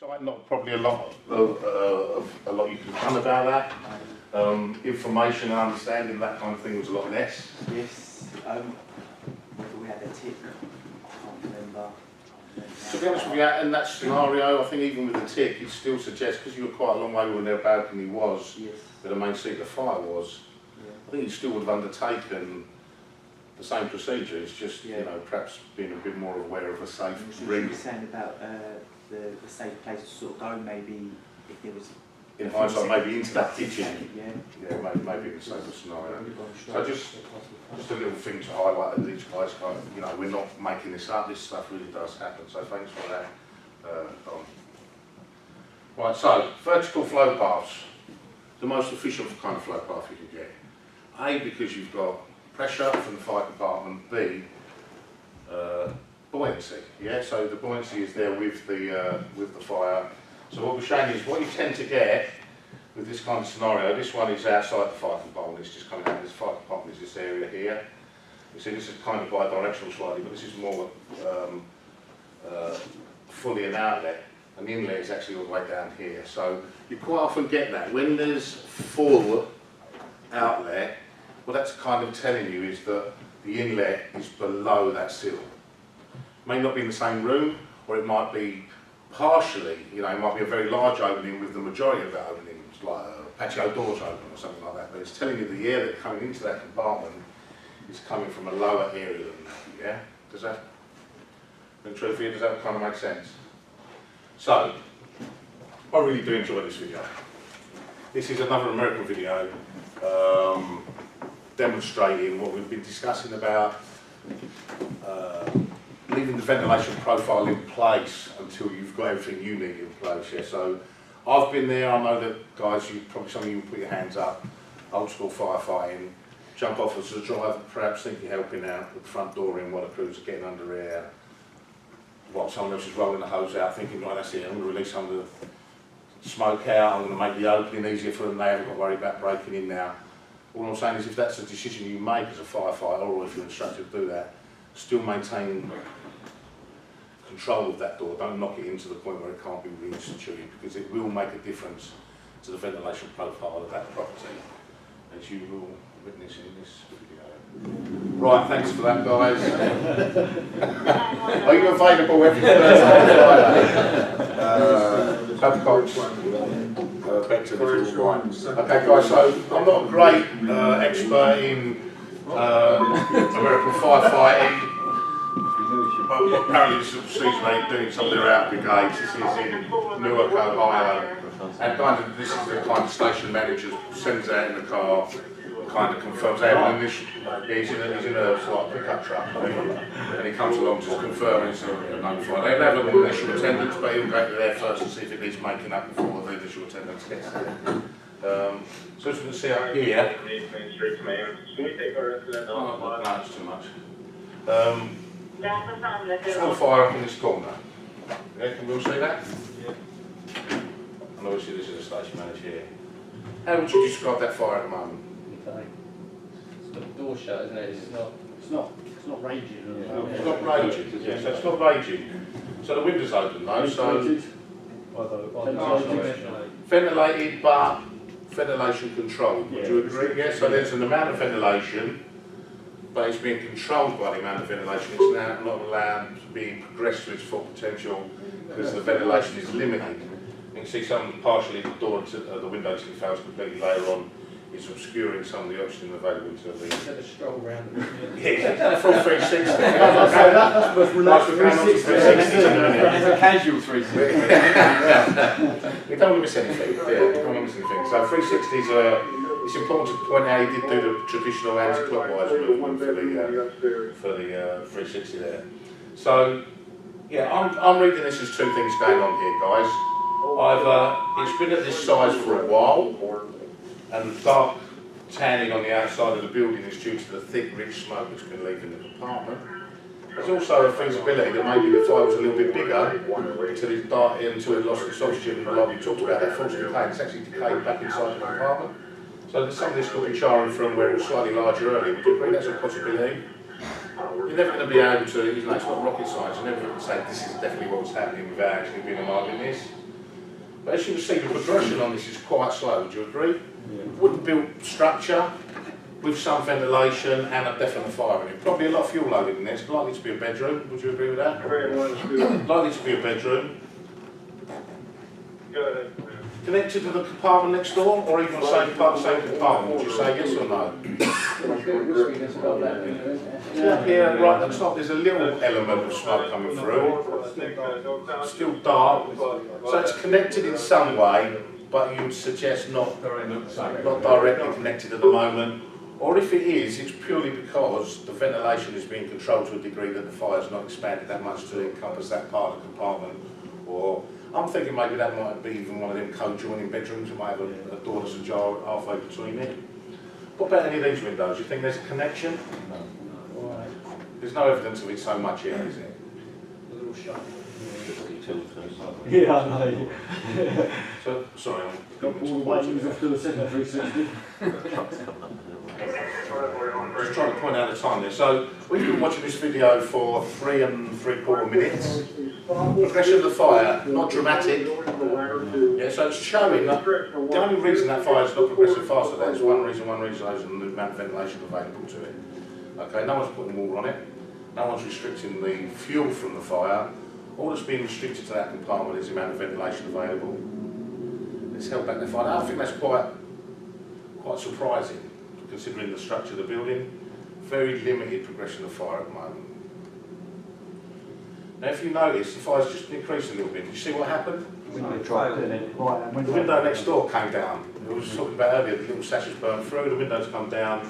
site, not probably a lot you could have done about that. Information and understanding that kind of thing was a lot less. Yes. Whether we had a tick, I can't remember. To be honest with you, in that scenario, I think even with the tick, it still suggests, because you were quite a long way where their balcony was, Yes. where the main seat of the fire was, Yeah. I think you still would have undertaken the same procedure. It's just, you know, perhaps being a bit more aware of a safe ring. You were saying about the safe place to sort of go, maybe if there was... In hindsight, maybe into that kitchen. Yeah. Yeah, maybe in the same scenario. So just a little thing to highlight that these guys kind of, you know, we're not making this up, this stuff really does happen, so thanks for that, Don. Right, so, vertical flow paths, the most efficient kind of flow path you can get. A, because you've got pressure from the fire compartment, B, buoyancy, yeah, so the buoyancy is there with the fire. So what we're showing is what you tend to get with this kind of scenario. This one is outside the fire compartment, it's just coming out of this fire compartment, is this area here. You see this is kind of bi-directional slightly, but this is more fully an outlet, and the inlet is actually all the way down here. So you quite often get that. When there's full outlet, what that's kind of telling you is that the inlet is below that sill. It may not be in the same room, or it might be partially, you know, it might be a very large opening with the majority of that opening, like patio doors open or something like that, but it's telling you the air that's coming into that compartment is coming from a lower area than that, yeah? Does that ring true for you? Does that kind of make sense? So, I really do enjoy this video. This is another American video demonstrating what we've been discussing about leaving the ventilation profile in place until you've got everything you need in place. Yeah, so I've been there. I know that guys, some of you will put your hands up. Old school firefighting, jump off as a driver, perhaps think you're helping out, put the front door in while the crews are getting under air, while someone else is rolling the hose out, thinking, right, that's it, I'm going to release some of the smoke out, I'm going to make the opening easier for them, they haven't got to worry about breaking in now. All I'm saying is if that's a decision you make as a firefighter, or if you're instructed to do that, still maintain control of that door. Don't knock it into the point where it can't be reinstituted, because it will make a difference to the ventilation profile of that property, as you will witness in this video. Right, thanks for that, guys. Are you available every Thursday and Friday? Babcock's back to the right. Okay, guys, so I'm not a great expert in American firefighting. But apparently this is season doing some of their out brigades. This is in Newark, Ohio, and kind of this is the kind of station manager sends out in the car, kind of confirms everything. He's in a slight pickup truck, and he comes along just confirming it's notified. They have an initial attendance, but he'll go there first and see if it needs making up before the initial attendance gets there. So as you can see up here, no, it's too much. Small fire up in this corner. Yeah, can we all see that? Yeah. And obviously this is the station manager here. How would you describe that fire at the moment? Okay. It's got the door shut, isn't it? It's not raging. Yeah. It's not raging. Yeah, so it's not raging. So the window's open though, so ventilated but ventilation controlled. Would you agree? Yeah, so there's an amount of ventilation, but it's being controlled by the amount of ventilation. It's now not allowed to be progressed to its full potential because the ventilation is limited. You can see partially the door to the window to the fails completely later on is obscuring some of the oxygen available to the... Is that a stroll around the room? Yeah, full 360. That's the most relaxed 360. It's a casual 360. We don't want to miss anything. Yeah, we don't want to miss anything. So 360 is it's important to point out he did do the traditional anti-clockwise movement for the 360 there. So, yeah, I'm reading this as two things going on here, guys. Either it's been at this size for a while, and the dark tanning on the outside of the building is due to the thick, rich smoke that's been leaving the compartment. There's also a feasibility that maybe the fire was a little bit bigger until it lost its oxygen, like we talked about, that false decay. It's actually decayed back inside the compartment. So some of this could be charring from where it was slightly larger earlier. Would you agree that's a possibility? You're never going to be able to, you know, it's not rocket science, you're never going to say this is definitely what was happening without actually being a mark in this. But as you can see, the progression on this is quite slow, would you agree? Wooden built structure with some ventilation and a definite fire in it. Probably a lot of fuel loaded in there. It's likely to be a bedroom, would you agree with that? Likely to be a bedroom. Connected to the compartment next door, or even the same part of the same compartment, would you say yes or no? Yeah, yeah, right at the top there's a little element of smoke coming through. Still dark. So it's connected in some way, but you would suggest not directly connected at the moment. Or if it is, it's purely because the ventilation is being controlled to a degree that the fire's not expanded that much to encompass that part of the compartment. Or I'm thinking maybe that might be even one of them co-joining bedrooms. It might have a door that's ajar halfway between it. What about any of these windows? Do you think there's a connection? No. There's no evidence of it so much here, is it? A little shut. Yeah, I know. So, sorry, Got all the wagons off to the second 360. just trying to point out the time there. So we've been watching this video for 3 3/4 minutes. Progression of the fire, not dramatic. Yeah, so it's showing that the only reason that fire is not progressing faster, that's one reason is the amount of ventilation available to it. Okay, no one's putting water on it, no one's restricting the fuel from the fire. All that's being restricted to that compartment is the amount of ventilation available. It's held back the fire. I think that's quite surprising, considering the structure of the building. Very limited progression of fire at the moment. Now if you notice, the fire's just increased a little bit. Did you see what happened? The window next door came down. We were talking about earlier, the little sashes burned through, the windows come down,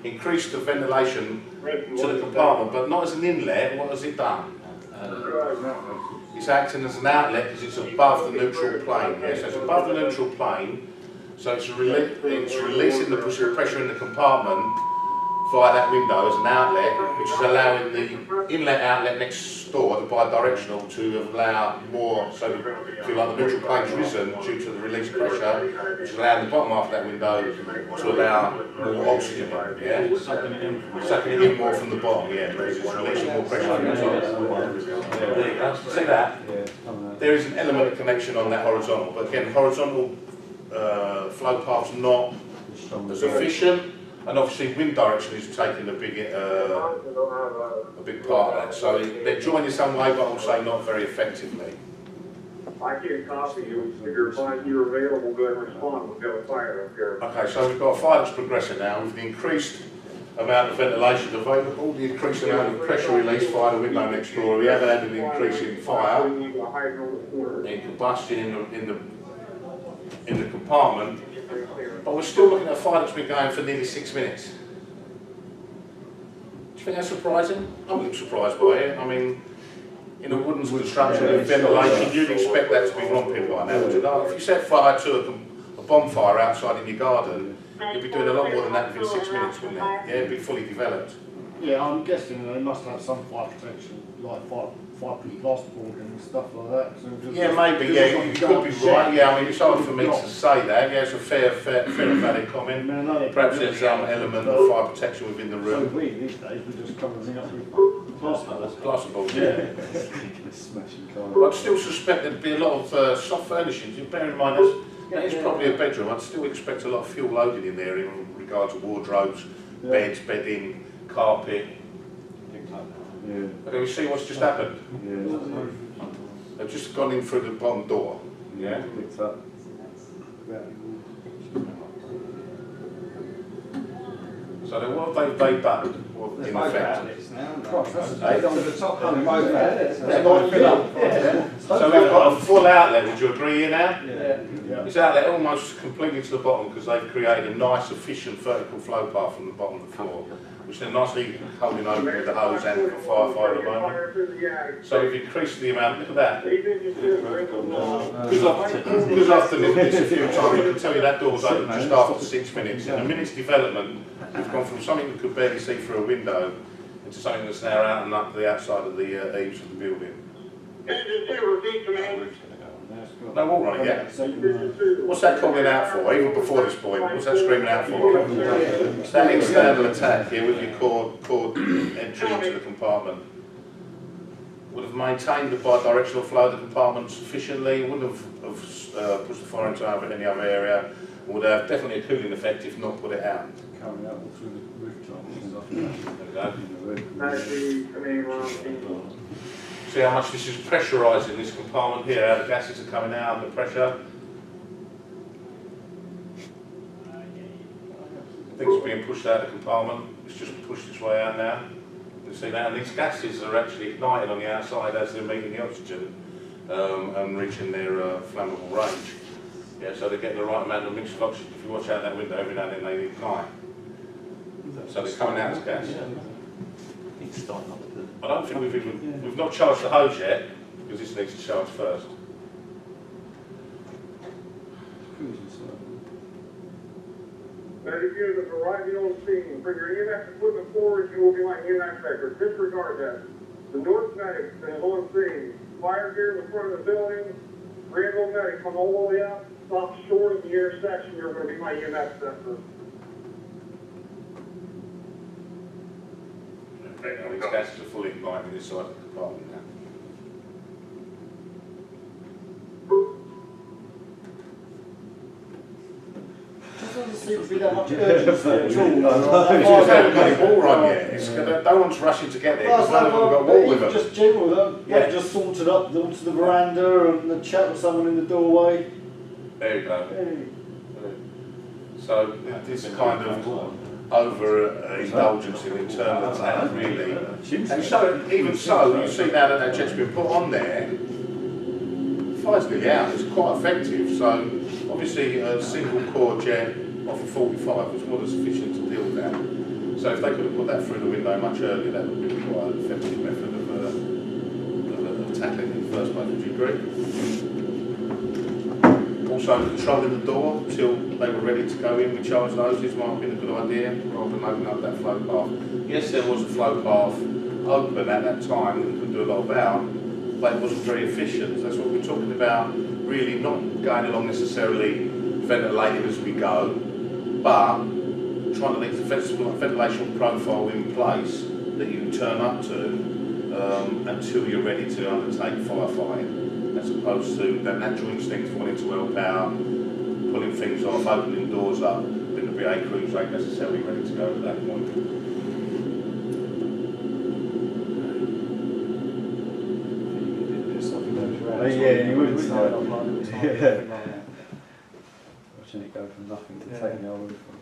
increased the ventilation to the compartment, but not as an inlet. What has it done? It's acting as an outlet because it's above the neutral plane. Yeah? So it's above the neutral plane, so it's releasing the pressure in the compartment via that window as an outlet, which is allowing the inlet outlet next door, the bi-directional, to allow more, so if you like, the neutral plane's risen due to the released pressure, which is allowing the bottom half of that window to allow more oxygen, yeah? Sucking it in more from the bottom, yeah, because it's releasing more pressure from the top. There you go. See that? There is an element of connection on that horizontal, but again, horizontal flow path's not as efficient. And obviously wind direction is taking a big part of that. So they're joining some way, but also not very effectively. I can't copy you. If you're available, go ahead and respond. We've got a fire up here. Okay, so we've got a fire that's progressing now with the increased amount of ventilation available, the increased amount of pressure released via the window next door. We have had an increase in fire, in combustion in the compartment. But we're still looking at a fire that's been going for nearly 6 minutes. Do you think that's surprising? I'm a little surprised by it. I mean, in a wooden construction with ventilation, you'd expect that to be romping by now, would you not? If you set fire to a bonfire outside in your garden, you'd be doing a lot more than that within 6 minutes, wouldn't it? Yeah, it'd be fully developed. Yeah, I'm guessing they must have some fire protection, like fireproof plasterboard and stuff like that. So Yeah, maybe, yeah, you could be right. Yeah, I mean, it's hard for me to say that. Yeah, it's a fair and valid comment. Perhaps there's some element of fire protection within the So room. we these days we just cover everything up with plasterboard. Plasterboard, yeah. Smashing car. But I'd still suspect there'd be a lot of soft furnishings. You bear in mind, it's probably a bedroom. I'd still expect a lot of fuel loaded in there in regard to wardrobes, beds, bedding, carpet. Yeah. Okay, we see what's just happened. Yeah. They've just gone in through the bottom door. Yeah. Picked up. So then what have they done? Well, in effect. So we've got a full outlet, would you agree here now? Yeah. This outlet almost completely to the bottom because they've created a nice efficient vertical flow path from the bottom of the floor, which they're nicely holding open with the hose and with the firefighter at the moment. So we've increased the amount, look at that. Because I've done this a few times, I can tell you that door was open just after 6 minutes. In a minute's development, we've gone from something we could barely see through a window into something that's now out and up the outside of the eaves of the building. No water on it yet. What's that calling out for, even before this point? What's that screaming out for? It's that external attack here with your cord entry into the compartment. would have maintained the bi-directional flow of the compartment sufficiently, wouldn't have pushed the fire into any other area, would have definitely a cooling effect if not put it out. Coming out all through the rooftop and stuff. There we go. That's the main run. See how much this is pressurising this compartment here, how the gases are coming out under pressure. Things are being pushed out of the compartment, it's just pushed its way out now. You see that, and these gases are actually igniting on the outside as they're meeting the oxygen and reaching their flammable range. Yeah, so they're getting the right amount of mixture of oxygen. If you watch out that window every now and then they ignite. So they're coming out as gas. I don't think we've not charged the hose yet, because this needs to charge first. That is unit of arriving on scene. Bring your EMS equipment forward, you will be my EMS sector. Disregard that. The North Medic is on scene. Fire here in the front of the building. Granville Medic, come all the way out. Stop short of the intersection. You're going to be my EMS sector. Okay, now these gases are fully igniting this side of the compartment now. Doesn't seem to be that much urgency at It's haven't got a wall run yet. No one's rushing to get there because none of them have got a wall with them. Just general, Yeah. they just sauntered up onto the veranda and the chat with someone in the doorway. There you go. Hey. So this kind of over-indulgence in internal attack, really. And so, even so, you see now that jet's been put on there, fire's nearly out, it's quite effective. So, obviously, a single core jet off of 45 was more than sufficient to deal with that. So, if they could have put that through the window much earlier, that would have been quite an effective method of tackling in the first place, would you agree? Also, controlling the door till they were ready to go in with charged hoses might have been a good idea, rather than opening up that flow path. Yes, there was a flow path open at that time that could do a lot about, but it wasn't very efficient. That's what we're talking about, really not going along necessarily ventilating as we go, but trying to leave the ventilation profile in place that you turn up to until you're ready to undertake firefighting. As opposed to that natural instinct wanting to help out, pulling things off, opening doors up, when the BA crews ain't necessarily ready to go at that point. Yeah, you would start off like yeah. Watching it go from nothing to taking the roof on.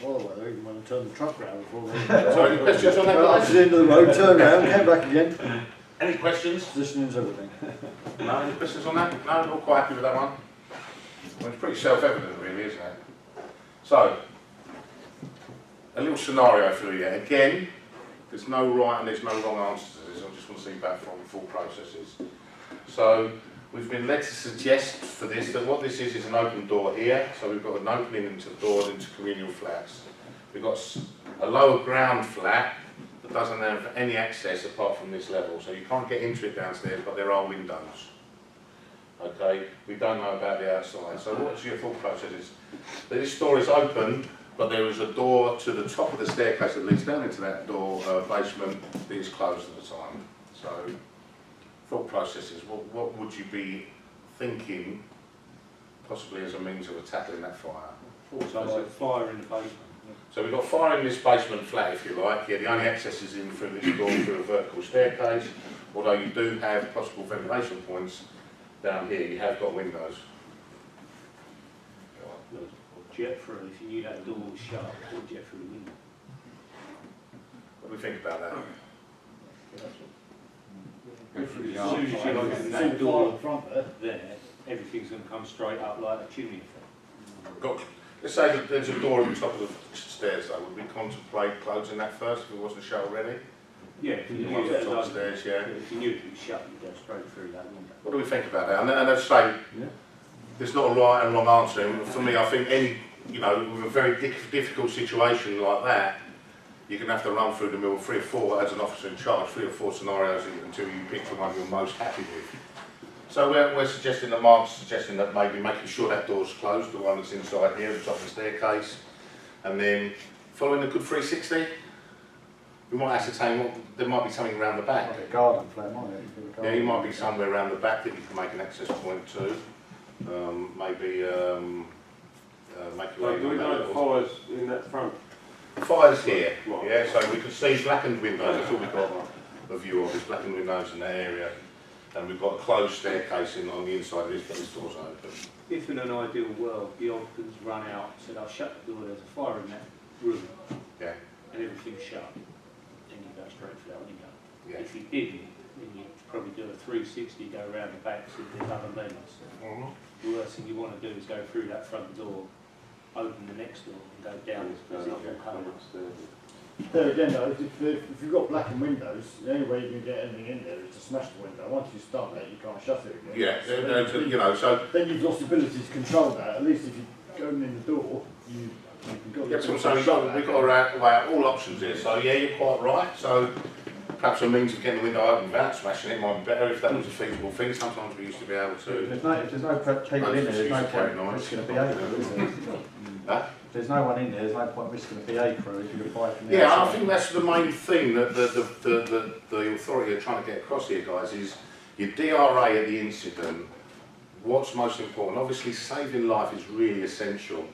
Oh, well, they even want to turn the truck around before they... So any questions on that, Up to guys? the end of the road, turn around, came back again. Any questions? Positioning's everything. No, any questions on that? No, all quite happy with that one? Well, it's pretty self-evident really, isn't it? So, a little scenario for you. Again, there's no right and there's no wrong answer to this. I just want to see back from full processes. So, we've been led to suggest for this that what this is an open door here. So we've got an opening into the door into communal flats. We've got a lower ground flat that doesn't have any access apart from this level. So you can't get into it downstairs, but there are windows. Okay, we don't know about the outside. So what's your thought process is that this door is open, but there is a door to the top of the staircase that leads down into that door basement that is closed at the time. So thought process is what would you be thinking possibly as a means of tackling that fire? Fire in the basement. So we've got fire in this basement flat, if you like. Yeah, the only access is in through this door through a vertical staircase, although you do have possible ventilation points down here. You have got windows. Or jet through, if you knew that door was shut, or jet through the window. What do we think about that? As soon as you open that door there, everything's going to come straight up like a chimney effect. Got, let's say that there's a door at the top of the stairs though. Would we contemplate closing that first if it wasn't shut already? Yeah, if you The knew ones at it the top of the stairs, yeah. if you knew it was shut, you'd go straight through that window. What do we think about that? And as I say, there's not a right and wrong answer. And for me, I think any, with a very difficult situation like that, you're going to have to run through the mill 3 or 4 as an officer in charge, 3 or 4 scenarios until you pick the one you're most happy with. So we're suggesting that Mark's suggesting that maybe making sure that door's closed, the one that's inside here, the top of the staircase, and then following a good 360. we might ascertain what, there might be something around the back. Like a garden flat, might it? Yeah, you might be somewhere around the back that you can make an access point to. Maybe make your way. Do we know the fires in that front? Fire's here, Right. yeah, so we can see blackened windows, that's all we've got a view of, is blackened windows in that area. And we've got a closed staircase in on the inside, this door's open. If in an ideal world the occupants run out and said, I'll shut the door, there's a fire in that room, Yeah, and everything's shut, then you go straight for that one, you go. yeah. If you didn't, then you'd probably do a 360, go around the back, see if there's other members. The worst thing you want to do is go through that front door, open the next door, and go down. There's not going to come upstairs. There again though, if you've got blackened windows, the only way you can get anything in there is to smash the window. Once you start that, you can't shut it again. Yeah, you know, so Then you've lost the ability to control that. At least if you go in the door, you can go. yeah, so we've got to weigh out all options here. So yeah, you're quite right. So perhaps a means of getting the window open without smashing it might be better if that was a feasible thing. Sometimes we used to be able to. If there's no people in there, there's no point risking a BA crew, is there? Huh? If there's no one in there, there's no point risking a BA crew if you can buy from the Yeah, I outside. think that's the main thing that the authority are trying to get across here, guys, is your DRA at the incident. What's most important? Obviously, saving life is really essential.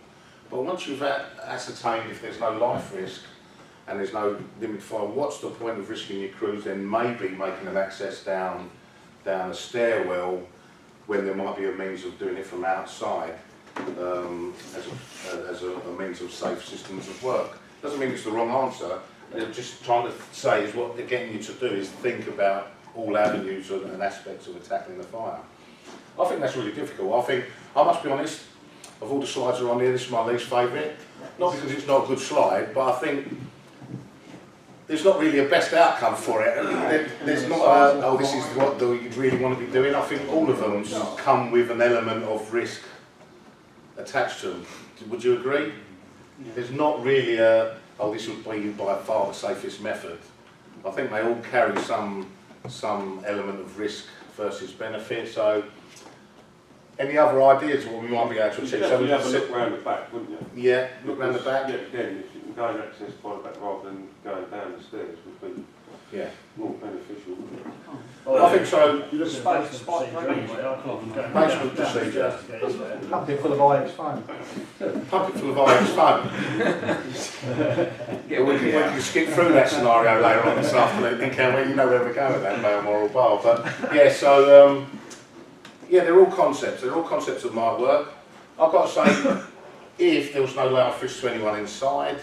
But once you've ascertained if there's no life risk and there's no limit fire, what's the point of risking your crews then maybe making an access down a stairwell when there might be a means of doing it from outside as a means of safe systems of work? Doesn't mean it's the wrong answer. They're just trying to say is what they're getting you to do is think about all avenues and aspects of tackling the fire. I think that's really difficult. I must be honest, of all the slides that are on here, this is my least favourite. Not because it's not a good slide, but I think there's not really a best outcome for it. There's not a, oh, this is what you really want to be doing. I think all of them come with an element of risk attached to them. Would you agree? There's not really a, oh, this would be by far the safest method. I think they all carry some element of risk versus benefit. So, any other ideas what we might be able to achieve? So have a look round the back, wouldn't you? Yeah, look round the back. Yeah, again, if you can gain access by the back rather than going down the stairs would be more beneficial, wouldn't it? I think so. You look at Spike- basement spike procedure drainage. anyway, I think. Basement procedure. Pump it full of IX foam. Pump it full of IX foam. Yeah, we can skip through that scenario later on this afternoon, then can we? You know where we're going with that Balmoral Bar. But yeah, so yeah, they're all concepts. They're all concepts that might work. I've got to say, if there was no life risk to anyone inside,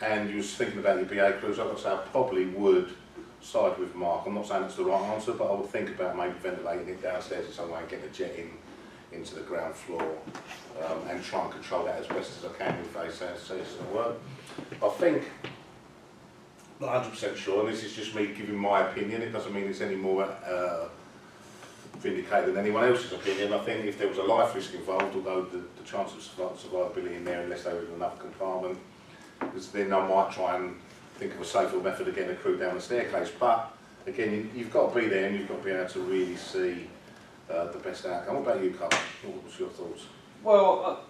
and you was thinking about your BA crews, I've got to say I probably would side with Mark. I'm not saying it's the right answer, but I would think about maybe ventilating it downstairs in some way and getting a jet into the ground floor and try and control that as best as I can with face and work. I think, not 100% sure, and this is just me giving my opinion, it doesn't mean it's any more vindicated than anyone else's opinion. I think if there was a life risk involved, although the chance of survivability in there, unless they were in another compartment, then I might try and think of a safer method of getting a crew down the staircase. But again, you've got to be there and you've got to be able to really see the best outcome. What about you, Carl? What was your thoughts? Well,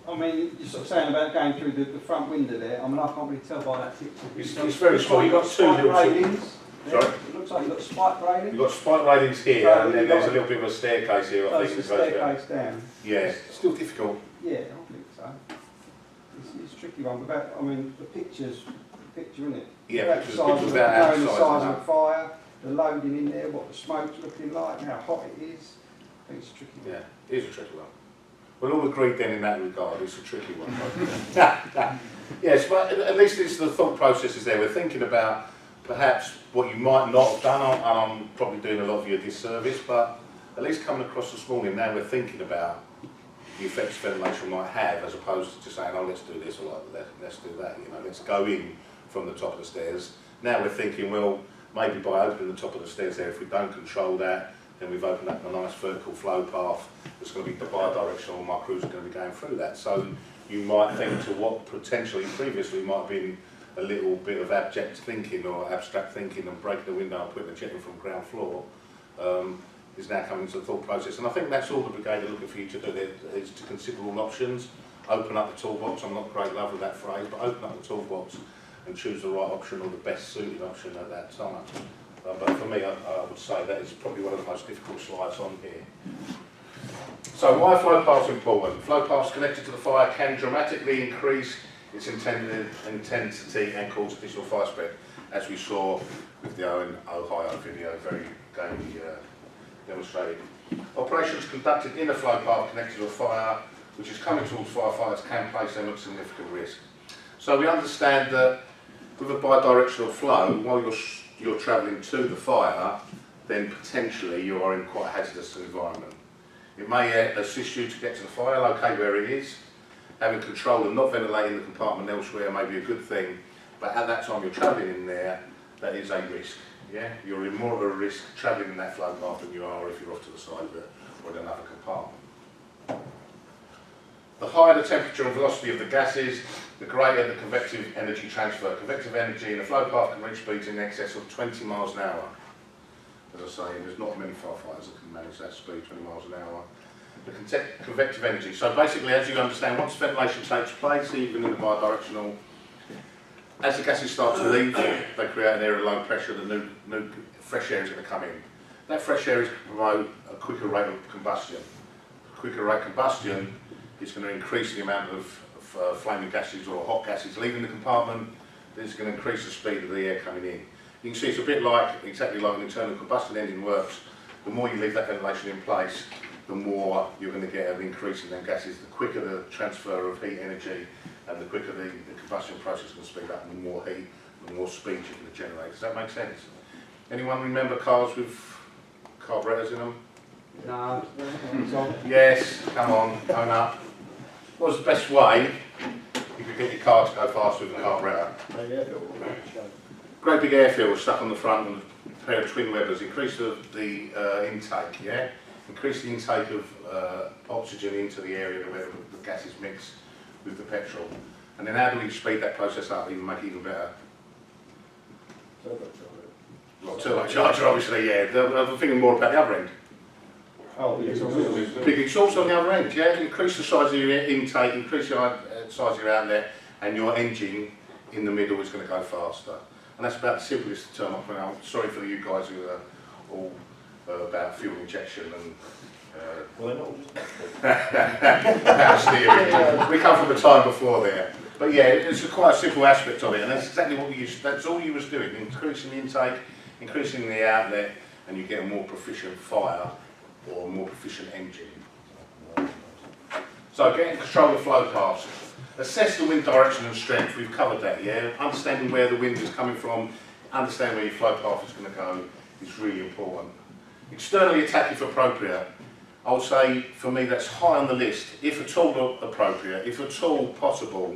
I mean, you're sort of saying about going through the front window there. I mean, I can't really tell by that picture. It's very small. You've got two spike little... railings. There. Sorry? It looks like you've got spike railings. You've got spike railings here, and then there's a little bit of a staircase here, I think. There's a staircase down. Yeah, it's still difficult. Yeah, I think so. It's a tricky one, but that, I mean, the picture, isn't it? Yeah, About pictures the size of without the outside size and of the fire, the loading in there, what the smoke's looking like, how hot it is. I think it's a tricky one. Yeah, it is a tricky one. We'll all agree then in that regard, it's a tricky one. Yes, but at least it's the thought process is there. We're thinking about perhaps what you might not have done, and I'm probably doing a lot of you a disservice, but at least coming across this morning, now we're thinking about the effects ventilation might have, as opposed to just saying, oh, let's do this, or let's do that, you know, let's go in from the top of the stairs. Now we're thinking, well, maybe by opening the top of the stairs there, if we don't control that, then we've opened up a nice vertical flow path that's going to be bi-directional, and my crews are going to be going through that. So you might think to what potentially previously might have been a little bit of abject thinking or abstract thinking and breaking the window and putting a jet in from ground floor is now coming to the thought process. And I think that's all the brigade are looking for you to do, is to consider all options, open up the toolbox. I'm not a great lover of that phrase, but open up the toolbox and choose the right option or the best suited option at that time. But for me, I would say that is probably one of the most difficult slides on here. So why flow paths important? Flow paths connected to the fire can dramatically increase its intensity and cause additional fire spread, as we saw with the Ohio video, very gamely demonstrated. Operations conducted in a flow path connected to a fire, which is coming towards firefighters, can place them at significant risk. So we understand that with a bidirectional flow, while you're travelling to the fire, then potentially you are in quite a hazardous environment. It may assist you to get to the fire, locate where it is. Having control and not ventilating the compartment elsewhere may be a good thing, but at that time you're travelling in there, that is a risk. Yeah, you're in more of a risk travelling in that flow path than you are if you're off to the side of it or in another compartment. The higher the temperature and velocity of the gases, the greater the convective energy transfer. Convective energy in a flow path can reach speeds in excess of 20 miles an hour. As I say, there's not many firefighters that can manage that speed, 20 miles an hour. The convective energy. So basically, as you understand, once ventilation takes place, even in the bidirectional, as the gases start to leave, they create an area of low pressure, the new fresh air is going to come in. That fresh air is going to promote a quicker rate of combustion. A quicker rate of combustion is going to increase the amount of flaming gases or hot gases leaving the compartment. This is going to increase the speed of the air coming in. You can see it's a bit like, exactly like an internal combustion engine works. The more you leave that ventilation in place, the more you're going to get an increase in them gases, the quicker the transfer of heat energy and the quicker the combustion process can speed up, and the more heat, the more speed you're going to generate. Does that make sense? Anyone remember cars with carburetors in them? No. Yes, come on, own up. What was the best way you could get your car to go faster with a carburetor? Great big air filter stuck on the front and a pair of twin Webbers. Increase the intake, yeah? Increase the intake of oxygen into the area where the gases mix with the petrol. And then how do we speed that process up, even make it even better? Well, turbocharger, obviously, yeah. I'm thinking more about the other end. Oh, yes. Big exhaust on the other end, yeah? Increase the size of your intake, increase the size of your outlet, and your engine in the middle is going to go faster. And that's about the simplest term I put out. Sorry for you guys who are all about fuel injection and Well, they're not power steering. We come from a time before there. But yeah, it's quite a simple aspect of it, and that's exactly what that's all you was doing, increasing the intake, increasing the outlet, and you get a more proficient fire or a more proficient engine. So getting control of flow paths. Assess the wind direction and strength, we've covered that, yeah? Understanding where the wind is coming from, understanding where your flow path is going to go is really important. Externally attack if appropriate. I would say, for me, that's high on the list. If at all appropriate, if at all possible,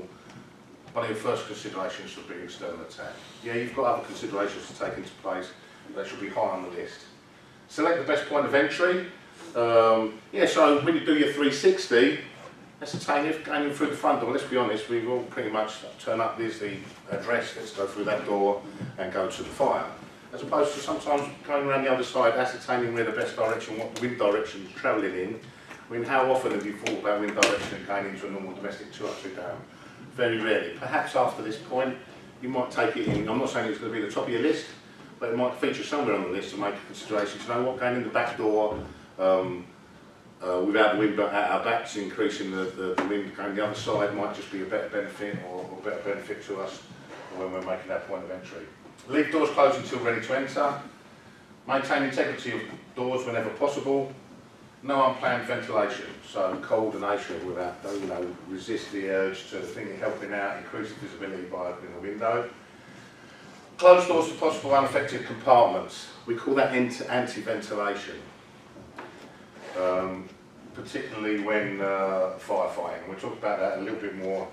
one of your first considerations should be external attack. Yeah, you've got other considerations to take into place, but they should be high on the list. Select the best point of entry. Yeah, so when you do your 360, ascertain if going through the front door, let's be honest, we will pretty much turn up, there's the address, let's go through that door and go to the fire. As opposed to sometimes going around the other side, ascertaining where the best direction, what wind direction is travelling in. I mean, how often have you thought about wind direction and going into a normal domestic 2 up, 2 down? Very rarely. Perhaps after this point, you might take it in. I'm not saying it's going to be at the top of your list, but it might feature somewhere on the list to make a consideration. To know what, going in the back door, without the wind at our backs, increasing the wind going the other side might just be a better benefit or better benefit to us when we're making that point of entry. Leave doors closed until ready to enter. Maintain integrity of doors whenever possible. No unplanned ventilation, so coordination without, resist the urge to think you're helping out, increase the visibility by opening the window. Close doors to possible unaffected compartments. We call that anti-ventilation. Particularly when firefighting. We'll talk about that a little bit more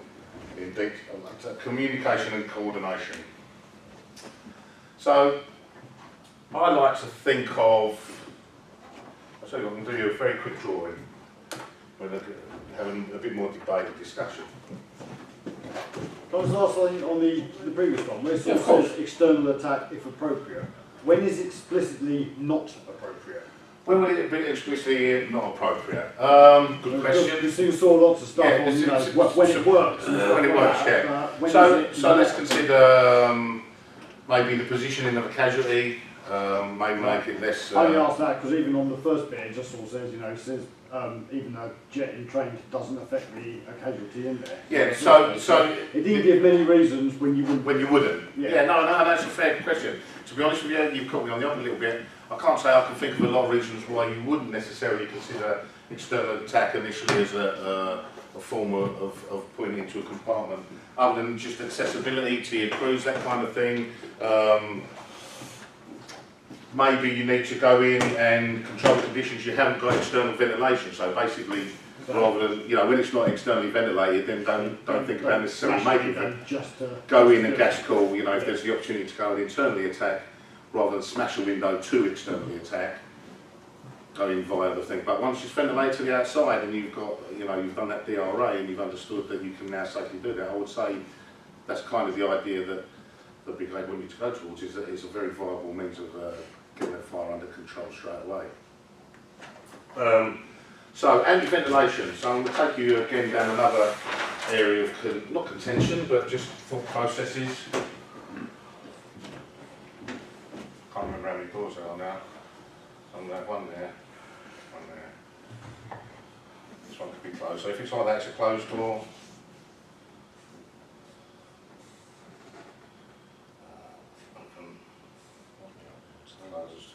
in detail. Communication and coordination. So, I like to think of, I'll tell you what, I'm going to do you a very quick drawing. We're having a bit more debate and discussion. Can I just ask on the previous one, where it sort of says external attack if appropriate, when is explicitly not appropriate? When would it have been explicitly not appropriate? Good question. You still saw lots of stuff Yeah, on, you know, it's- when it works. When it works, yeah. When So, is it so let's not? consider maybe the positioning of a casualty, maybe make it less. I only asked that because even on the first bit, it just sort of says, you know, it says even though jet in train doesn't affect a casualty in there. Yeah. So it didn't give many reasons when you wouldn't. when you wouldn't. Yeah. Yeah. No, that's a fair question. To be honest with you, you've caught me on the up a little bit. I can't say I can think of a lot of reasons why you wouldn't necessarily consider external attack initially as a form of putting it into a compartment, other than just accessibility to your crews, that kind of thing. Maybe you need to go in and control conditions you haven't got external ventilation. So basically, rather than, you know, when it's not externally ventilated, then don't think about necessarily making it. Just to Go in and gas call, you know, if there's the opportunity to go and internally attack, rather than smash a window to externally attack, go in via the thing. But once it's ventilated to the outside and you've got, you know, you've done that DRA and you've understood that you can now safely do that, I would say that's kind of the idea that the brigade want you to go towards, is that it's a very viable means of getting that fire under control straight away. So, anti-ventilation. So I'm going to take you again down another area of, not contention, but just thought processes. Can't remember how many doors there are now. On that one there, one there. This one could be closed. So if it's like that, it's a closed door. Open. Closed.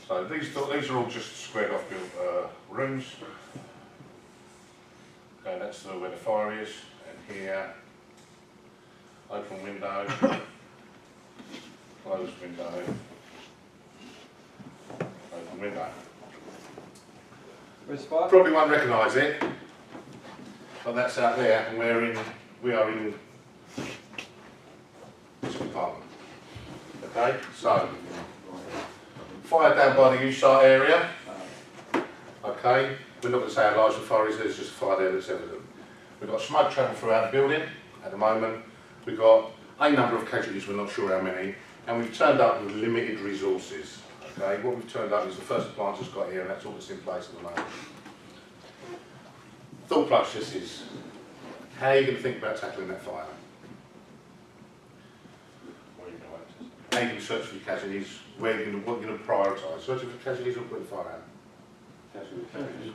So these are all just squared off built rooms. Okay, that's where the fire is, and here, open window, closed window, open window. Where's the fire? Probably won't recognise it, but that's out there, and we are in this compartment. Okay, so fire down by the U-site area. Okay, we're not going to say how large the fire is, there's just a fire there that's evident. We've got smoke travel throughout the building at the moment. We've got a number of casualties, we're not sure how many, and we've turned up with limited resources. Okay, what we've turned up is the first appliance has got here, and that's all that's in place at the moment. Thought processes. How are you going to think about tackling that fire? How are you going to search for your casualties? What are you going to prioritise? Searching for casualties or putting the fire out? Casualties.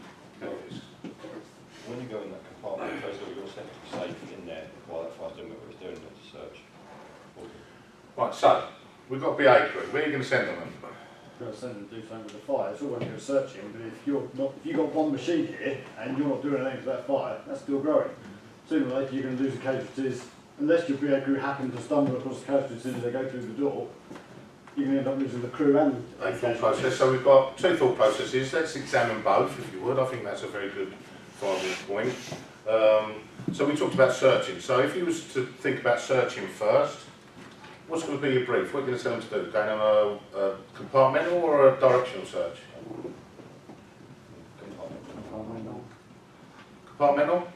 When you go in that compartment, first of all, you're setting safe in there while that fire's doing what it's doing, not to search. Right, so we've got BA crew. Where are you going to send them? You're going to send them to do something with the fire. It's all when you're searching, but if you've got one machine here and you're not doing anything to that fire, that's still growing. Sooner or later you're going to lose the casualties, unless your BA crew happen to stumble across the casualties as soon as they go through the door. You're going to end up losing the crew and A thought process. So we've got two thought processes. Let's examine both, if you would. I think that's a very good final point. So we talked about searching. So if you was to think about searching first, what's going to be your brief? What are you going to tell them to do? Going on a compartmental or a directional search? Compartmental?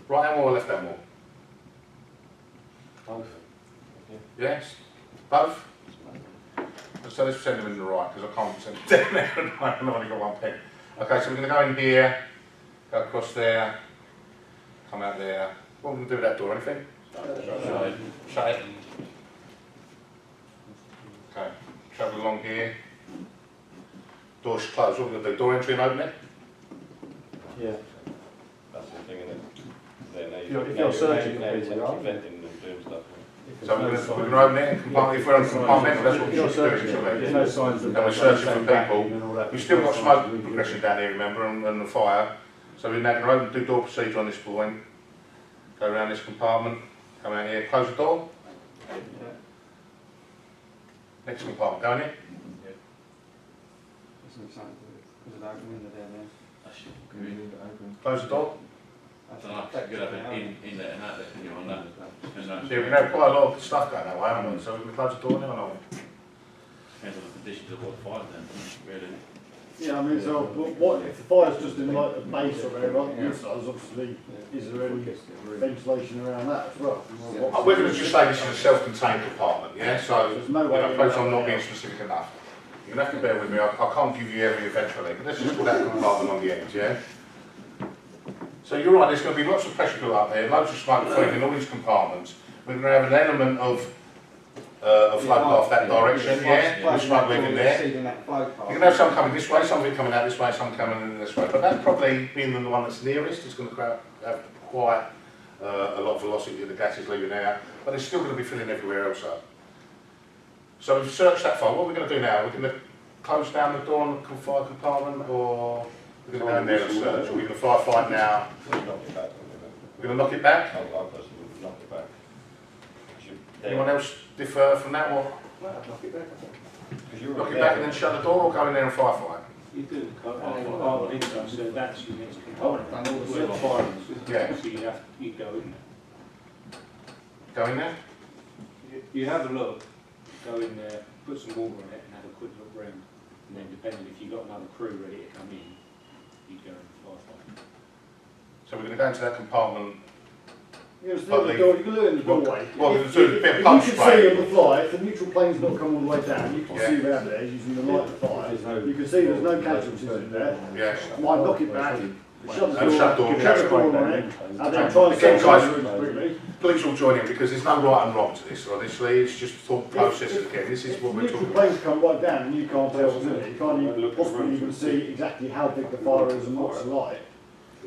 Right hand wall or left hand wall? Both. Yes? Both? So let's send them in the right, because I can't send them down there. I've only got one pen. Okay, so we're going to go in here, go across there, come out there. What are we going to do with that door? Anything? Shut it. Okay, travel along here. Door's closed. What are we going to do? Door entry and open it? Yeah. That's the thing, isn't it? Then If you're searching now for you're people, aren't you? venting and doing stuff. So we're going to open it and compartment. If we're on compartmental, that's what we should be doing, shouldn't we? There's no signs And that we're searching for people. We've still got smoke progression down here, remember, and the fire. So we're now going to do door procedure on this point. Go around this compartment, come out here, close the door. Next compartment, go in here. Close the door. in there and out there, can you, on that? So we have quite a lot of stuff going that way, haven't we? So we can close the door now or not? Depends on the conditions of what fire then, really. Yeah, I mean, so what if the fire's just in like the base or whatever, on the inside, obviously, is there any ventilation around that as well? We're going to just say this is a self-contained compartment, yeah? So, There's no way perhaps I'm not being specific enough. You're going to have to bear with me, I can't give you every eventually, but let's just call that compartment on the end, yeah? So you're right, there's going to be lots of pressure built up there, loads of smoke flowing in all these compartments. We're going to have an element of flow path that direction, yeah? With smoke leaving there. You're going to have some coming this way, some of it coming out this way, some coming in this way. But that probably, being the one that's nearest, is going to have quite a lot of velocity of the gases leaving out. But it's still going to be filling everywhere else up. So we've searched that far. What are we going to do now? We're going to close down the door on the fire compartment, or we're going to go in there and search? Are we going to firefight now? Knock it back. We're going to knock it back? I personally would knock it back. Anyone else differ from that? Or Knock it back. knock it back and then shut the door, or go in there and firefight? You do the compartment intro, so that's your next compartment. Done all the Where the search. fire is. Yeah. So you go in Go in there? there. You have a look, go in there, put some water on it and have a quick look round. And then depending if you've got another crew ready to come in, you go and firefight. So we're going to go into that compartment. You can look in the door, you can look in the doorway. Well, If do a bit of you punch can spray. see on the fly, if the neutral plane's not come all the way down, you can Yeah. see around there using the light of the fire. You can see there's no casualties in there. Yeah. Might knock it back, shut the And shut door, door, give carry it a door on it, and then try and Again, search guys, the room quickly. Please all join in, because there's no right and wrong to this, honestly. It's just thought process If- again. This is If what we're neutral talking about. planes come right down and you can't tell what's in it, you can't even possibly even see exactly how big the fire is and what's the light.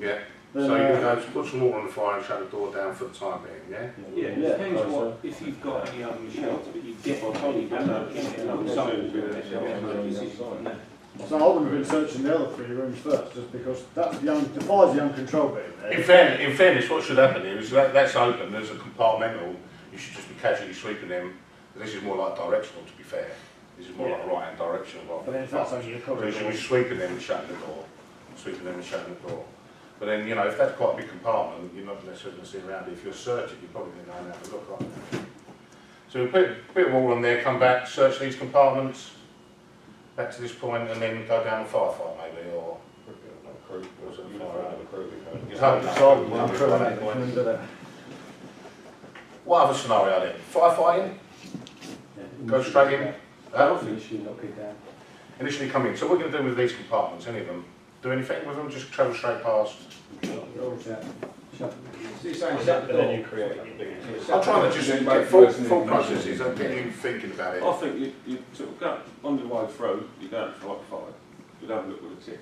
Yeah. Then, So you're going to put some water on the fire and shut the door down for the time being, yeah? Yeah, it depends what, if you've got any other machines, but you get on top, you have to look in it, and some of them So I wouldn't have been searching the other 3 rooms first, just because that's the fire's the uncontrolled bit in there. In fairness, what should happen here is that's open, there's a compartmental, you should just be casually sweeping them. This is more like directional, to be fair. This is more like right-hand directional. But then if that's only a So you should corridor. be sweeping them and shutting the door, sweeping them and shutting the door. But then, you know, if that's quite a big compartment, you're not necessarily going to see around it. If you're searching, you're probably going to go and have a look, aren't you? So we'll put a bit of water on there, come back, search these compartments, back to this point, and then go down and firefight maybe, or... You'd hope not. What other scenario then? Firefighting? Go straight in? Initially knock it down. Initially come in. So what are we going to do with these compartments, any of them? Do anything with them? Just travel straight past? So you're saying But shut the then door? you create a big... I'm trying to just get full processes and get you thinking about it. I think you sort of go on your way through, you go to fight fire, you have a look with a tick.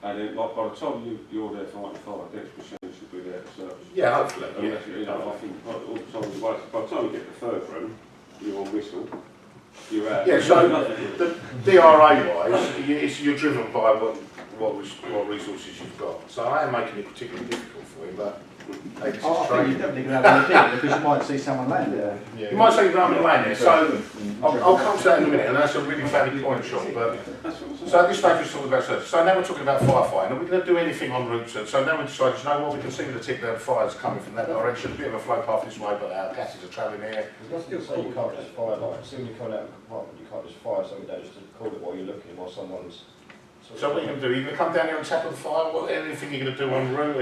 And then by the time you're there fighting fire, the next machine should be there to search. Yeah, hopefully. And that's, you know, I think by the time you get to the third room, you're on whistle, you're out. Yeah, so the DRA wise, you're driven by what resources you've got. So I am making it particularly difficult for you, but hey, this is I think training. you're definitely going to have a look because you might see someone land there. You might say you're running lane there, so I'll come to that in a minute, and that's a really valid point, Sean. But so at this stage we're talking about search. So now we're talking about firefighting. Are we going to do anything on route search? So now we decided, you know what, we can see with the tick that the fire's coming from that direction, a bit of a flow path this way, but our gases are travelling here. I still say you can't just fire like, as soon as you're coming out of the compartment, you can't just fire something down just to call it while you're looking, while someone's... So what are you going to do? Are you going to come down here and tap on the fire? What, anything you're going to do on route?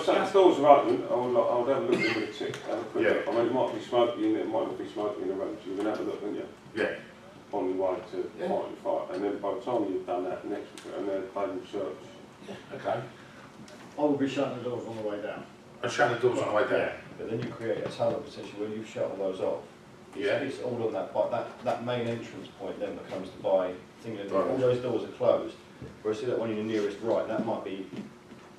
So if doors are open, I'll have a look in with a tick, have a quick Yeah. look. I mean, it might be smoky in there, it might not be smoky in the room, so you're going to have a look, aren't you? Yeah. On your way to Yeah. fight the fire. And then by the time you've done that, next, and then they will search. Okay. I will be shutting the doors on the way down. And shut the doors on the way down. But then you create a tunnel position where you've shut all those off. Yeah. It's all on that part, that main entrance point then becomes the by thing, that Right. all those doors are closed. Whereas see that one in your nearest right, that might be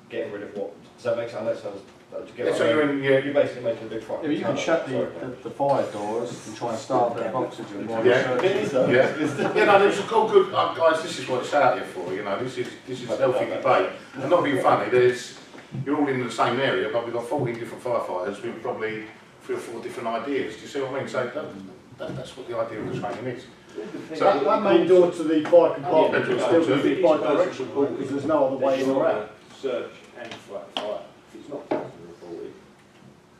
getting rid of what, does that make sense? Unless I was, to get Yeah, so you're in, yeah. you're basically making a big fucking Yeah, but you can tunnel. shut Sorry. the fire doors and try and start that oxygen while Yeah. you're searching. Yeah, no, there's a good, guys, this is what it's out here for, you know, this is healthy debate. And not being funny, you're all in the same area, but we've got 14 different firefighters with probably 3 or 4 different ideas. Do you see what I mean? So that's what the idea of the training is. So That main door to the fire compartment Yeah, will still yeah. be bi-directional because there's no other way in or out. Search and fight fire. If it's not possible reported,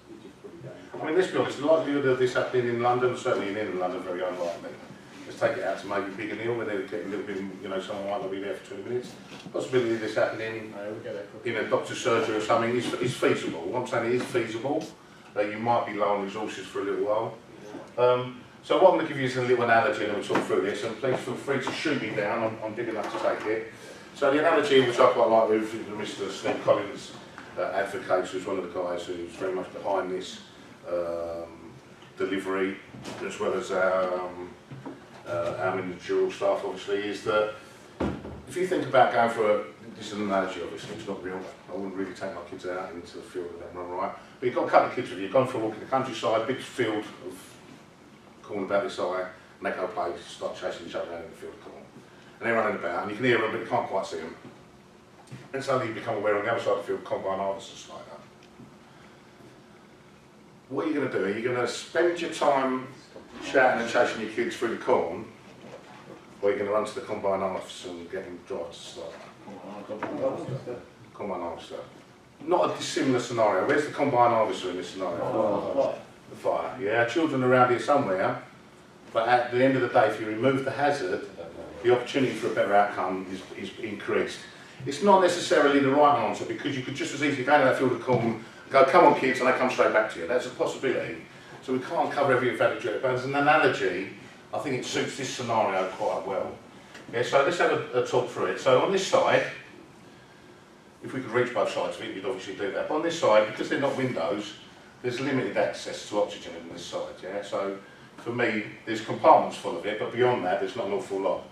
you just put it down. I mean, let's be honest, the likelihood of this happening in London, certainly in London, very unlikely. let's take it out to maybe Biggin Hill where they're getting a little bit, you know, someone might not be there for 2 minutes. Possibility of this happening in a doctor's surgery or something is feasible. What I'm saying, it is feasible, that you might be low on resources for a little while. So what I'm going to give you is a little analogy and we'll talk through this, and please feel free to shoot me down, I'm big enough to take it. So the analogy which I quite like with Mr. Steve Collins advocates, who's one of the guys who's very much behind this delivery, as well as our managerial staff obviously, is that if you think about going for this is an analogy obviously, it's not real, I wouldn't really take my kids out into the field with them, run right, but you've got a couple of kids with you, you've gone for a walk in the countryside, big field of corn about this high, and they go play, start chasing each other around in the field of corn. And they're running about, and you can hear them, but you can't quite see them. And suddenly you become aware on the other side of the field, combine harvesters like that. What are you going to do? Are you going to spend your time shouting and chasing your kids through the corn, or are you going to run to the combine harvester and get them drive to start? Combine harvester. Not a dissimilar scenario. Where's the combine harvester in this scenario? The fire. Yeah, children around here somewhere, but at the end of the day, if you remove the hazard, the opportunity for a better outcome is increased. It's not necessarily the right answer, because you could just as easily go into that field of corn, go, come on kids, and they come straight back to you. That's a possibility. So we can't cover every advantage, but as an analogy, I think it suits this scenario quite well. Yeah, so let's have a talk through it. So on this side, if we could reach both sides of it, you'd obviously do that. But on this side, because they're not windows, there's limited access to oxygen in this side. Yeah, so for me, there's compartments full of it, but beyond that, there's not an awful lot.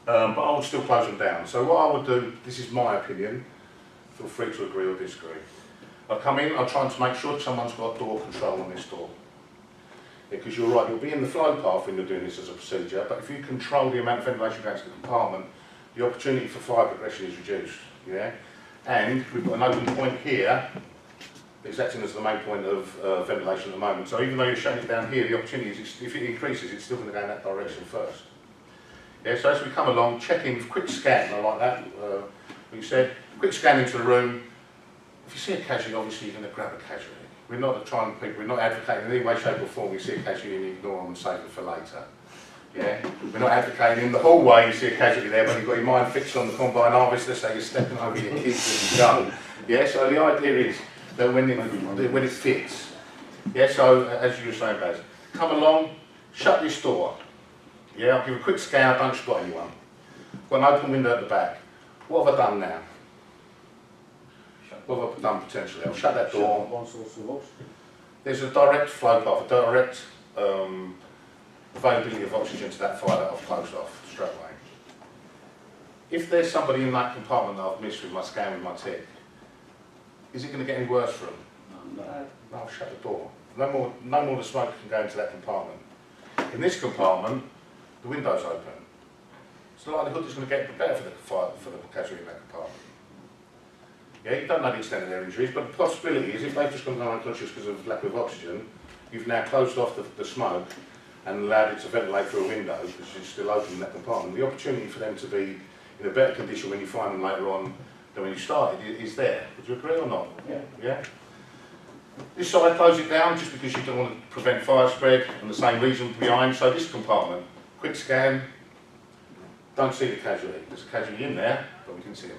But I would still close them down. So what I would do, this is my opinion, feel free to agree or disagree. I'll come in, I'll try to make sure that someone's got door control on this door. Because you're right, you'll be in the flow path when you're doing this as a procedure, but if you control the amount of ventilation going to the compartment, the opportunity for fire progression is reduced. Yeah? And we've got an open point here, it's acting as the main point of ventilation at the moment. So even though you're shutting it down here, the opportunity is, if it increases, it's still going to go in that direction first. Yeah, so as we come along, check in, quick scan, I like that, we said, quick scan into the room. If you see a casualty, obviously you're going to grab a casualty. We're not trying to, we're not advocating in any way, shape or form, you see a casualty and you ignore them and save them for later. Yeah, we're not advocating in the hallway, you see a casualty there, but you've got your mind fixed on the combine harvester, so you're stepping over your kids as you go. Yeah, so the idea is that when it fits. Yeah, so as you were saying, Baz, come along, shut this door. Yeah, I'll give a quick scan, I don't spot anyone. Got an open window at the back. What have I done now? What have I done potentially? I'll shut that door. One source of oxygen. There's a direct flow path, a direct availability of oxygen to that fire that I've closed off straight away. If there's somebody in that compartment that I've missed with my scan with my tick, is it going to get any worse for them? No, I'll shut the door. No more the smoke can go into that compartment. In this compartment, the window's open. So the likelihood is going to get better for the fire, for the casualty in that compartment. Yeah, you don't know the extent of their injuries, but the possibility is if they've just gone unconscious because of lack of oxygen, you've now closed off the smoke and allowed it to ventilate through a window because it's still open in that compartment. The opportunity for them to be in a better condition when you find them later on than when you started is there. Would you agree or not? Yeah. Yeah? This side, close it down just because you don't want to prevent fire spread, and the same reason behind. So this compartment, quick scan, don't see the casualty. There's a casualty in there, but we didn't see him.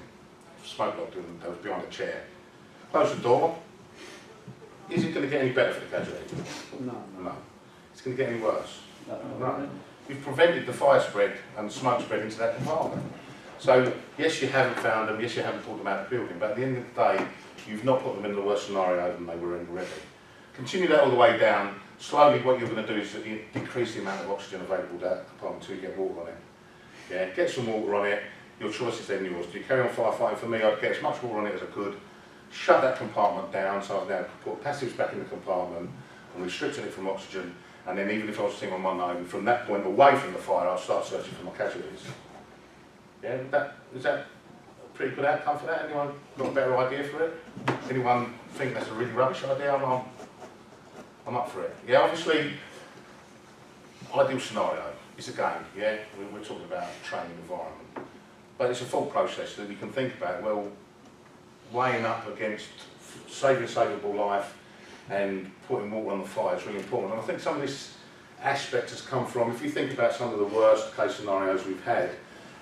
Smoke locked and that was behind a chair. Close the door. Is it going to get any better for the casualty? No. No. It's going to get any worse? No. No. You've prevented the fire spread and smoke spread into that compartment. So, yes, you haven't found them, yes, you haven't pulled them out of the building, but at the end of the day, you've not put them in the worst scenario than they were in already. Continue that all the way down. Slowly, what you're going to do is decrease the amount of oxygen available to that compartment until you get water on it. Yeah, get some water on it. Your choice is then yours. Do you carry on firefighting? For me, I'd get as much water on it as I could. Shut that compartment down, so I've now put passives back in the compartment and restricted it from oxygen. And then even if I was sitting on one own, from that point away from the fire, I'll start searching for my casualties. Yeah, is that a pretty good outcome for that? Anyone got a better idea for it? Anyone think that's a really rubbish idea? I'm up for it. Yeah, obviously, ideal scenario. It's a game, yeah? We're talking about a training environment. But it's a full process that we can think about, well, weighing up against saving savable life and putting water on the fire is really important. And I think some of this aspect has come from, if you think about some of the worst case scenarios we've had,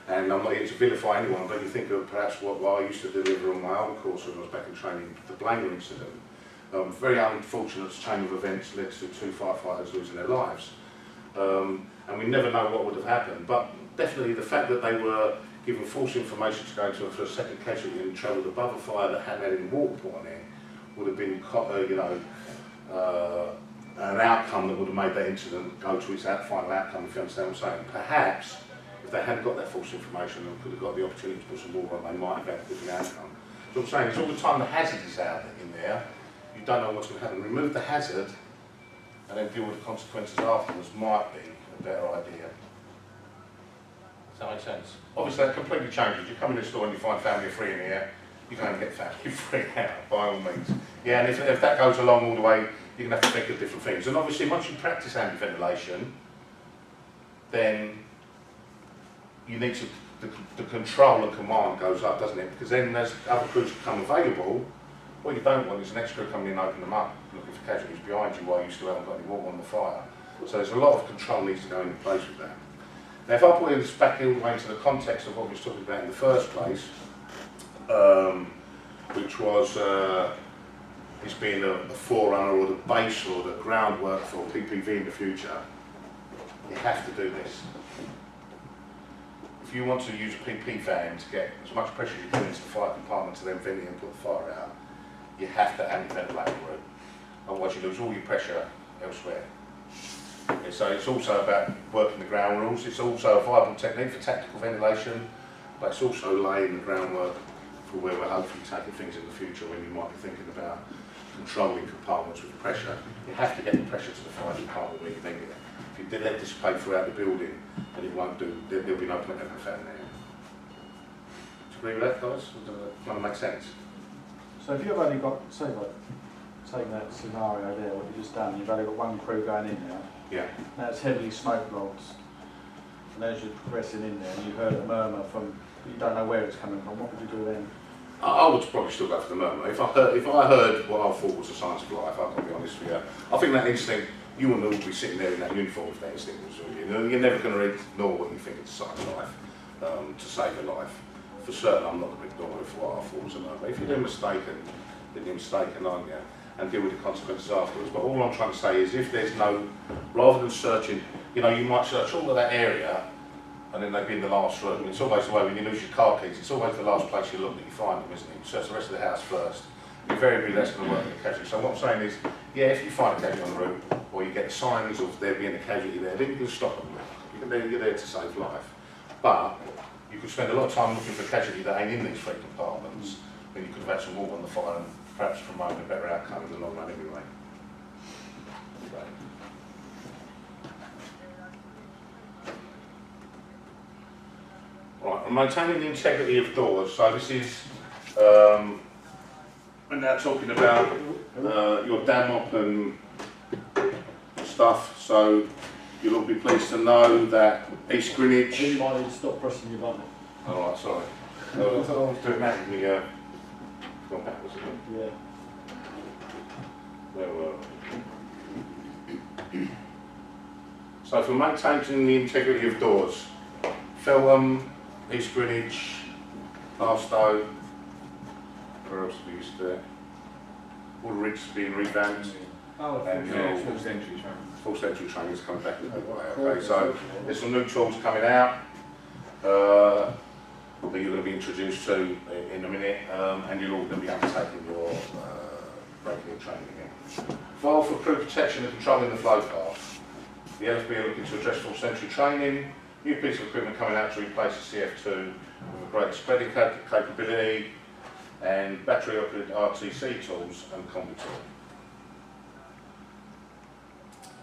and I'm not here to vilify anyone, but you think of perhaps what I used to deliver on my own course when I was back in training, the Blanger incident. Very unfortunate chain of events led to 2 firefighters losing their lives. And we never know what would have happened, but definitely the fact that they were given false information to go into for a second casualty and travelled above a fire that hadn't had any water put on it would have been, you know, an outcome that would have made that incident go to its final outcome, if you understand what I'm saying. Perhaps, if they hadn't got that false information and could have got the opportunity to put some water on, they might have had a different outcome. So I'm saying, it's all the time the hazard is out in there, you don't know what's going to happen. Remove the hazard and then deal with the consequences afterwards might be a better idea. Does that make sense? Obviously that completely changes. You come in the store and you find family of 3 in here, you can only get family of 3 out, by all means. Yeah, and if that goes along all the way, you're going to have to think of different things. And obviously once you practice anti-ventilation, then you need to, the control and command goes up, doesn't it? Because then as other crews become available, what you don't want is an extra coming in and open them up, looking for casualties behind you while you still haven't got any water on the fire. So there's a lot of control needs to go into place with that. Now if I put this back all the way into the context of what we were talking about in the first place, which was this being a forerunner or the base or the groundwork for PPV in the future, you have to do this. If you want to use a PP fan to get as much pressure as you can into the fire compartment to then vent it and put the fire out, you have to anti-ventilate the room. Otherwise you lose all your pressure elsewhere. Okay, so it's also about working the ground rules. It's also a viable technique for tactical ventilation, but it's also laying the groundwork for where we're hopefully taking things in the future when you might be thinking about controlling compartments with pressure. You have to get the pressure to the fire compartment where you need it. If you let it dissipate throughout the building, then it won't do, there'll be no point of a fan there. Do you agree with that, guys? Does that kind of make sense? So if you've only got, say like, take that scenario there, what you've just done, you've only got one crew going in now. Yeah. Now it's heavily smoke logs. And as you're progressing in there, you heard a murmur from, you don't know where it's coming from, what would you do then? I would probably still go for the murmur. If I heard what I thought was the science of life, I've got to be honest with you. I think that instinct, you will all be sitting there in that uniform if that instinct was with you. You're never going to ignore what you think is the science of life to save a life. For certain, I'm not going to ignore it for what I thought was a murmur. If you're mistaken, then you're mistaken, aren't you? And deal with the consequences afterwards. But all I'm trying to say is if there's no, rather than searching, you know, you might search all of that area and then they'd be in the last room. It's always the way when you lose your car keys, it's always the last place you look that you find them, isn't it? You search the rest of the house first. Invariably that's going to work with a casualty. So what I'm saying is, yeah, if you find a casualty on the route, or you get signs of there being a casualty there, then you can stop them. You're there to save life. But you could spend a lot of time looking for a casualty that ain't in these 3 compartments, then you could have had some water on the fire and perhaps promote a better outcome in the long run anyway. Right. Right, and maintaining the integrity of doors. So this is, we're now talking about your dam mop and stuff. So you'll all be pleased to know that East Greenwich. You might need to stop pressing your button. Oh, right, sorry. I thought I was doing that in the. Gone backwards again. Yeah. Where were we? So for maintaining the integrity of doors, Felham, East Greenwich, Barstow, where else have we used to do it? All the rigs being revamped. Oh, And Full century training. full century training is coming back in a big way. Okay, so there's some new tools coming out that you're going to be introduced to in a minute, and you're all going to be undertaking your regular training again. File for crew protection and controlling the flow path. The LFB are looking to address full century training. New piece of equipment coming out to replace the CF2 with a greater spreading capability and battery operated RTC tools and combi tool.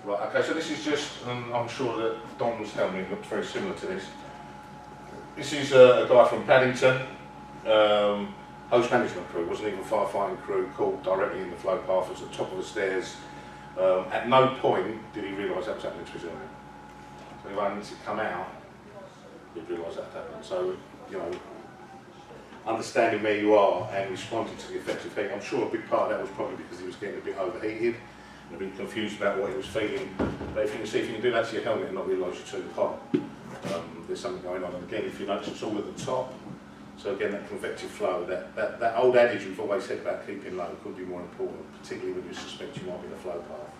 Right, okay, so this is just, and I'm sure that Don's helmet looks very similar to this. This is a guy from Paddington, host management crew, wasn't even firefighting crew, caught directly in the flow path, was at the top of the stairs. At no point did he realise that was happening to his helmet. So when it come out, he'd realise that happened. So, you know, understanding where you are and responding to the effects of heat, I'm sure a big part of that was probably because he was getting a bit overheated. a bit confused about what he was feeling. But if you can see, if you can do that to your helmet and not realise you're too hot, there's something going on. And again, if you notice, it's all at the top. So again, that convective flow, that old adage we've always said about keeping low could be more important, particularly when you suspect you might be the flow path.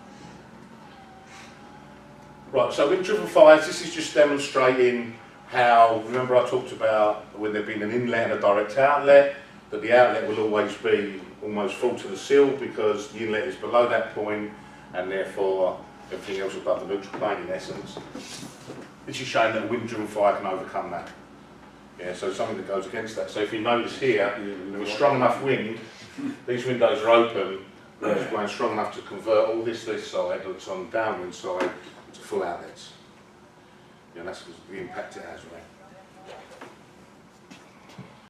Right, so wind-driven fires, this is just demonstrating how, remember I talked about when there'd been an inlet and a direct outlet, that the outlet will always be almost full to the sill because the inlet is below that point and therefore everything else above the neutral plane in essence. This is showing that a wind-driven fire can overcome that. Yeah, so something that goes against that. So if you notice here, with strong enough wind, these windows are open, it's blowing strong enough to convert all this side that's on the downwind side to full outlets. Yeah, that's because of the impact it has, right?